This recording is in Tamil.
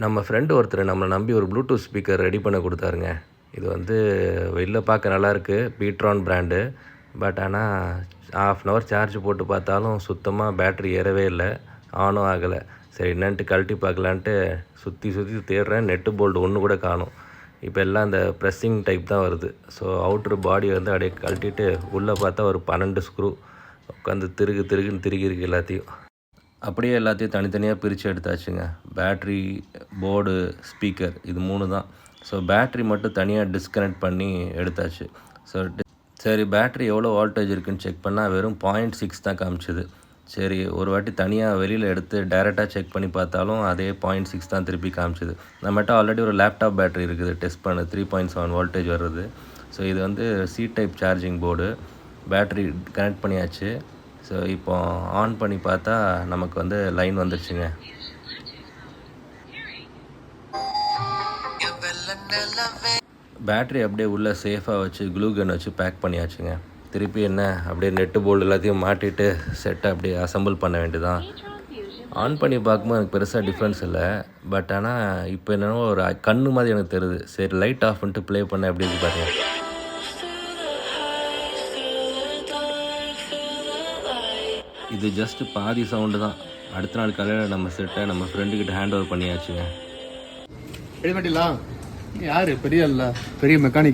நம்ம ஃப்ரெண்டு ஒருத்தர் நம்மளை நம்பி ஒரு ப்ளூடூத் ஸ்பீக்கர் ரெடி பண்ண கொடுத்தாருங்க. இது வந்து வெளில பார்க்க நல்லாயிருக்கு, பீட்ரான் பிராண்டு. பட் ஆனால் ½ அன் ஹவர் சார்ஜ் போட்டு பார்த்தாலும் சுத்தமாக பேட்ரி ஏறவே இல்லை, ஆனும் ஆகலை. சரி என்னன்ட்டு கழட்டி பார்க்கலான்ட்டு சுற்றி சுற்றி தேடுறேன், நெட்டு போல்டு ஒன்று கூட காணும். இப்போ எல்லாம் இந்த ப்ரெஸ்ஸிங் டைப் தான் வருது. ஸோ அவுட்ரு பாடி வந்து அப்படியே கழட்டிட்டு உள்ளே பார்த்தா ஒரு 12 ஸ்க்ரூ உட்காந்து திருகுன்னு திருகிருக்கு எல்லாத்தையும். அப்படியே எல்லாத்தையும் தனித்தனியாக பிரித்து எடுத்தாச்சுங்க. பேட்ரி, போர்டு, ஸ்பீக்கர் இது 3 தான். ஸோ பேட்ரி மட்டும் தனியாக டிஸ்கனெக்ட் பண்ணி எடுத்தாச்சு. ஸோ சரி பேட்ரி எவ்வளோ வோல்டேஜ் இருக்குதுன்னு செக் பண்ணால் வெறும் 0.6 தான் காமிச்சிது. சரி ஒரு வாட்டி தனியாக வெளியில் எடுத்து டைரெக்டாக செக் பண்ணி பார்த்தாலும் அதே 0.6 தான் திருப்பி காமிச்சிது. நம்மகிட்ட ஆல்ரெடி ஒரு லேப்டாப் பேட்ரி இருக்குது டெஸ்ட் பண்ணு, 3.7 வோல்டேஜ் வருது. ஸோ இது வந்து C type charging board. Battery connect பண்ணியாச்சு. ஸோ இப்போ ஆன் பண்ணி பார்த்தா நமக்கு வந்து லைன் வந்துருச்சுங்க. பேட்ரி அப்படியே உள்ளே சேஃபாக வச்சு க்ளூ கன் வச்சு பேக் பண்ணியாச்சுங்க. திருப்பி என்ன அப்படியே நெட்டு போல்டு எல்லாத்தையும் மாட்டிட்டு செட்டை அப்படியே அசம்பிள் பண்ண வேண்டியதான். ஆன் பண்ணி பார்க்கும்போது எனக்கு பெருசாக டிஃப்ரென்ஸ் இல்லை. பட் ஆனால் இப்போ என்னென்னோ ஒரு கண்ணு மாதிரி எனக்கு தெரியுது. சரி லைட் ஆஃப் பண்ணிட்டு ப்ளே பண்ண எப்படி இருக்கு பாருங்க. இது ஜஸ்ட் பாதி சவுண்டு தான். அடுத்த நாள் காலையில் நம்ம செட்டை நம்ம ஃப்ரெண்டுக்கிட்ட ஹேண்ட் ஓவர் பண்ணியாச்சுங்க. ரெடி பண்ணிடலாம். யார் பெரிய மெக்கானிக்?